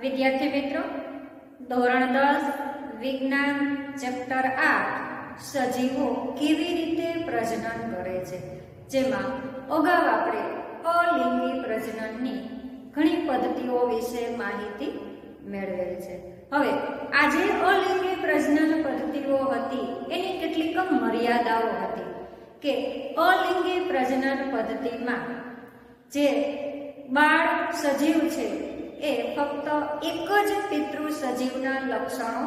વિદ્યાર્થી મિત્રો, ધોરણ 10 વિજ્ઞાન ચેપ્ટર 8 સજીવો કેવી રીતે પ્રજનન કરે છે, જેમાં અગાઉ આપણે અલિંગી પ્રજનનની ઘણી પદ્ધતિઓ વિશે માહિતી મેળવેલ છે. હવે આજે અલિંગી પ્રજનન પદ્ધતિઓ હતી એની કેટલીક મર્યાદાઓ હતી કે અલિંગી પ્રજનન પદ્ધતિમાં જે બાળ સજીવ છે એ ફક્ત એક જ પિતૃ સજીવના લક્ષણો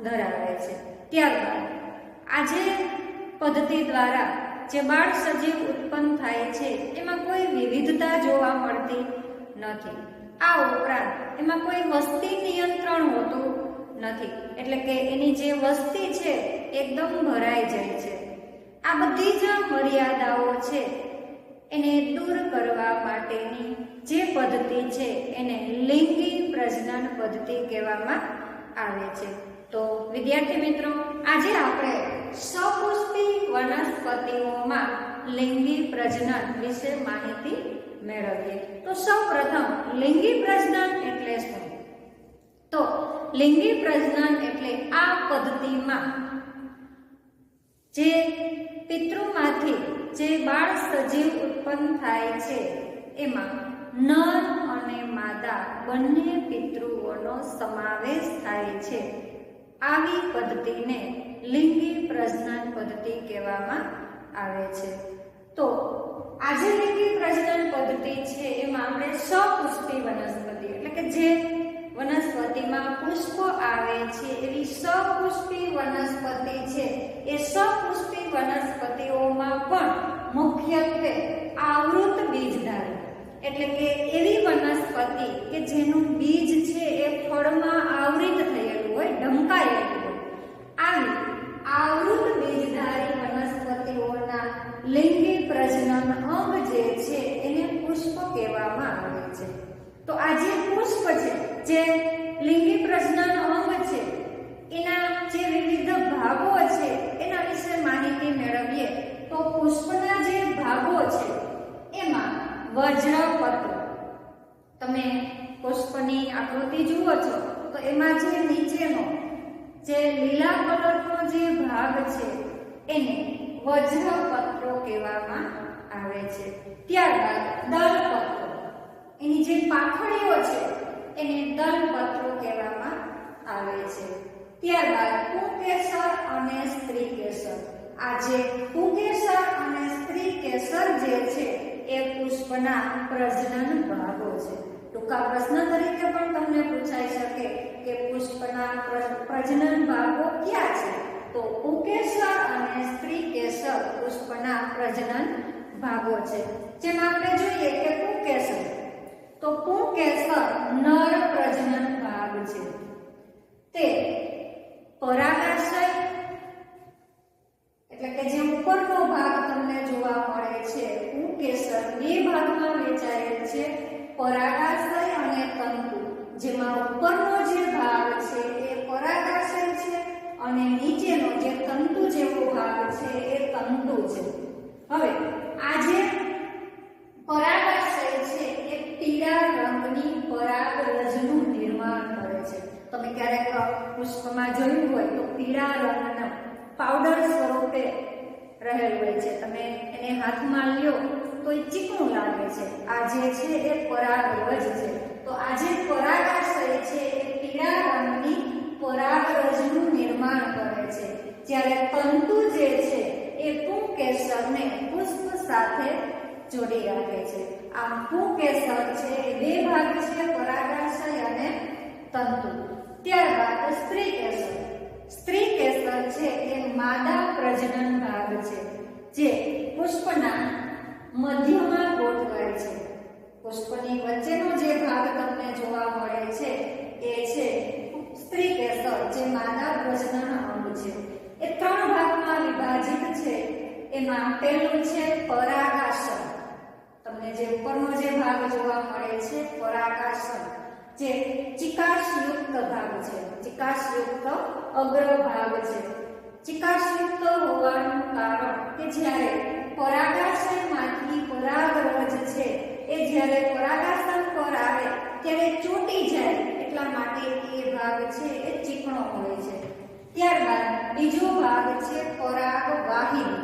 ધરાવે છે. ત્યારબાદ આજે પદ્ધતિ દ્વારા જે બાળ સજીવ ઉત્પન્ન થાય છે એમાં કોઈ વિવિધતા જોવા મળતી નથી. આ ઉપરાંત એમાં કોઈ વસ્તી નિયંત્રણ હોતું નથી, એટલે કે એની જે વસ્તી છે એકદમ ભરાઈ જાય છે. આ બધી જ મર્યાદાઓ છે એને દૂર કરવા માટેની જે પદ્ધતિ છે એને લિંગી પ્રજનન પદ્ધતિ કહેવામાં આવે છે. તો વિદ્યાર્થી મિત્રો, આજે આપણે સપુષ્પી વનસ્પતિઓમાં લિંગી પ્રજનન વિશે માહિતી મેળવીએ. તો સૌપ્રથમ લિંગી પ્રજનન એટલે શું? તો લિંગી પ્રજનન એટલે આ પદ્ધતિમાં જે પિતૃમાંથી જે બાળ સજીવ ઉત્પન્ન થાય છે એમાં નર અને માદા બંને પિતૃઓનો સમાવેશ થાય છે. આવી પદ્ધતિને લિંગી પ્રજનન પદ્ધતિ કહેવામાં આવે છે. તો આજે લિંગી પ્રજનન પદ્ધતિ છે એમાં આપણે સપુષ્પી વનસ્પતિ એટલે કે જે વનસ્પતિમાં પુષ્પ આવે છે એવી સપુષ્પી વનસ્પતિ છે. એ સપુષ્પી વનસ્પતિઓમાં પણ મુખ્યત્વે આવૃત બીજધારી એટલે કે એવી વનસ્પતિ કે જેનું બીજ છે એ ફળમાં આવૃત થયેલું હોય, ઢંકાયેલું હોય, આવી આવૃત બીજધારી વનસ્પતિઓના લિંગી પ્રજનન અંગ જે છે એને પુષ્પ કહેવામાં આવે છે. તો આ જે પુષ્પ છે, જે લિંગી પ્રજનન અંગ છે, એના જે વિવિધ ભાગો છે એના વિશે માહિતી મેળવીએ તો પુષ્પના જે ભાગો છે એમાં વજ્રપત્ર, તમે પુષ્પની આકૃતિ જુઓ છો તો એમાં જે નીચેનો જે લીલા કલરનો જે ભાગ છે એને વજ્રપત્રો કહેવામાં આવે છે. ત્યારબાદ દલપત્રો, એની જે પાંખડીઓ છે એને દલપત્રો કહેવામાં આવે છે. ત્યારબાદ પુંકેસર અને સ્ત્રીકેસર. આ જે પુંકેસર અને સ્ત્રીકેસર જે છે એ પુષ્પના પ્રજનન ભાગો છે. ટૂંકા પ્રશ્ન તરીકે પણ તમને પૂછાઈ શકે કે પુષ્પના પ્રજનન ભાગો ક્યાં છે? તો પુંકેસર અને સ્ત્રીકેસર પુષ્પના પ્રજનન ભાગો છે. જેમાં આપણે જોઈએ કે પુંકેસર, તો પુંકેસર નર પ્રજનન ભાગ છે. તે પરાગાશય એટલે કે જે ઉપરનો ભાગ તમને જોવા મળે છે, પુંકેસર બે ભાગમાં વહેંચાયેલ છે, પરાગાશય અને તંતુ. જેમાં ઉપરનો જે ભાગ છે એ પરાગાશય છે અને નીચેનો જે તંતુ જેવો ભાગ છે એ તંતુ છે. હવે આ જે પરાગાશય છે એ પીળા રંગની પરાગરજનું નિર્માણ કરે છે. તમે ક્યારેક પુષ્પમાં જોયું હોય તો પીળા રંગના પાવડર સ્વરૂપે રહેલું હોય છે. તમે એને હાથમાં લ્યો તો એ ચીકણું લાગે છે. આ જે છે એ પરાગરજ છે. તો આ જે પરાગાશય છે એ પીળા રંગની પરાગરજનું નિર્માણ કરે છે, જ્યારે તંતુ જે છે એ પુંકેસરને પુષ્પ સાથે જોડી રાખે છે. આમ પુંકેસર છે એ બે ભાગ છે, પરાગાશય અને તંતુ. ત્યારબાદ સ્ત્રીકેસર. સ્ત્રીકેસર છે એ માદા પ્રજનન ભાગ છે, જે પુષ્પના મધ્યમાં ગોઠવાય છે. પુષ્પની વચ્ચેનો જે ભાગ તમને જોવા મળે છે એ છે સ્ત્રીકેસર, જે માદા પ્રજનન અંગ છે. એ ત્રણ ભાગમાં વિભાજિત છે. એમાં પહેલું છે પરાગાશય. તમને જે ઉપરનો જે ભાગ જોવા મળે છે પરાગાશય, જે ચિકાસયુક્ત ભાગ છે, ચિકાસયુક્ત અગ્રભાગ છે. ચિકાસયુક્ત હોવાનું કારણ કે જ્યારે પરાગાશયમાંથી પરાગરજ છે એ જ્યારે પરાગાશય પર આવે ત્યારે ચોટી જાય એટલા માટે એ ભાગ છે એ ચીકણો હોય છે. ત્યારબાદ બીજો ભાગ છે પરાગવાહિની.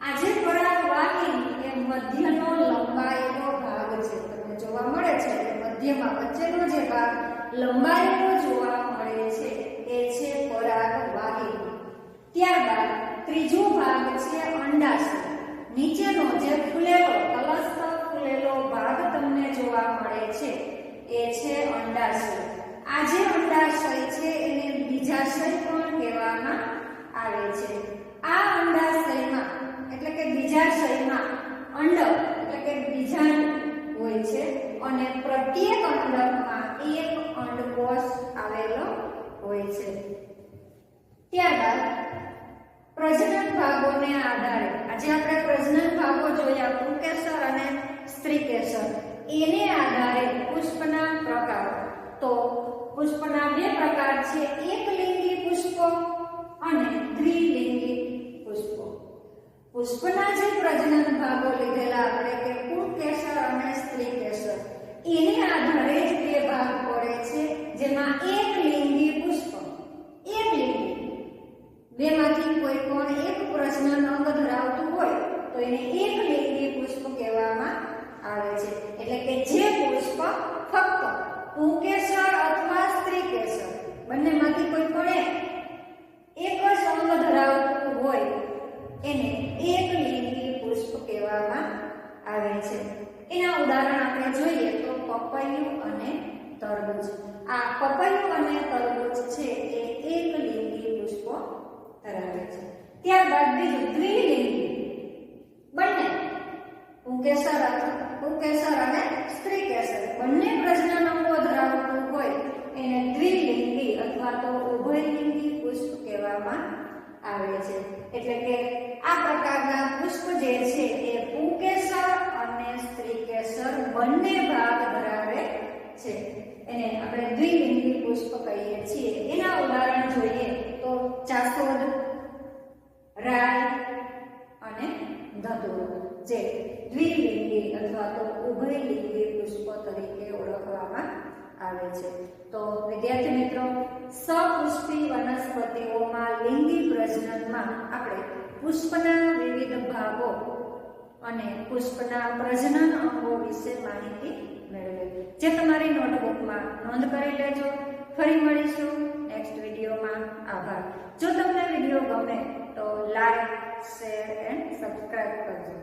આ જે પરાગવાહિની એ મધ્યનો લંબાયેલો ભાગ છે, તમને જોવા મળે છે કે મધ્યમાં વચ્ચેનો જે ભાગ લંબાયેલો જોવા મળે છે એ છે પરાગવાહિની. ત્યારબાદ ત્રીજો ભાગ છે અંડાશય. નીચેનો જે ફૂલેલો તલસ્થ ફૂલેલો ભાગ તમને જોવા મળે છે એ છે અંડાશય. આ જે અંડાશય છે એને બીજાશય પણ કહેવામાં આવે છે. આ અંડાશયમાં એટલે કે બીજાશયમાં અંડક એટલે કે બીજાંડ હોય છે અને પ્રત્યેક અંડકમાં એક અંડકોષ આવેલો હોય છે. ત્યારબાદ પ્રજનન ભાગોને આધારે આજે આપણે પ્રજનન ભાગો જોયા પુંકેસર અને સ્ત્રીકેસર. એને આધારે પુષ્પના પ્રકારો. તો પુષ્પના બે પ્રકાર છે, એકલિંગી પુષ્પો અને દ્વિલિંગી પુષ્પો. પુષ્પના જે પ્રજનન ભાગો લીધેલા આપણે કે પુંકેસર અને સ્ત્રીકેસર, એને આધારે જ બે ભાગ પડે છે, જેમાં એકલિંગી પુષ્પ, એકલિંગી બેમાંથી કોઈ પણ એક પ્રજનન અંગ ધરાવતું હોય તો એને એકલિંગી પુષ્પ કહેવામાં આવે છે. એટલે કે જે પુષ્પ ફક્ત પુંકેસર અથવા સ્ત્રીકેસર બંનેમાંથી કોઈ પણ એક જ અંગ ધરાવતું હોય એને એકલિંગી પુષ્પ કહેવામાં આવે છે. એના ઉદાહરણ આપણે જોઈએ તો પપૈયું અને તરબૂચ. આ પપૈયું અને તરબૂચ છે એ એકલિંગી પુષ્પો ધરાવે છે. ત્યારબાદ બીજું દ્વિલિંગી, બંને પુંકેસર અને સ્ત્રીકેસર બંને પ્રજનન અંગો ધરાવતું હોય એને દ્વિલિંગી અથવા તો ઉભયલિંગી પુષ્પ કહેવામાં આવે છે. એટલે કે આ પ્રકારના પુષ્પ જે છે એ પુંકેસર અને સ્ત્રીકેસર બંને ભાગ ધરાવે છે. એને આપણે દ્વિલિંગી પુષ્પ કહીએ છીએ. એના ઉદાહરણ જોઈએ તો જાસૂદ, રાઈ અને ધતુરો જે દ્વિલિંગી અથવા તો ઉભયલિંગી પુષ્પ તરીકે ઓળખવામાં આવે છે. તો વિદ્યાર્થી મિત્રો, સપુષ્પી વનસ્પતિઓમાં લિંગી પ્રજનનમાં આપણે પુષ્પના વિવિધ ભાગો અને પુષ્પના પ્રજનન અંગો વિશે માહિતી મેળવી, જે તમારી નોટબુકમાં નોંધ કરી લેજો. ફરી મળીશું નેક્સ્ટ વિડીયોમાં. આભાર. જો તમને વિડીયો ગમે તો લાઈક, શેર એન્ડ સબસ્ક્રાઇબ કરજો.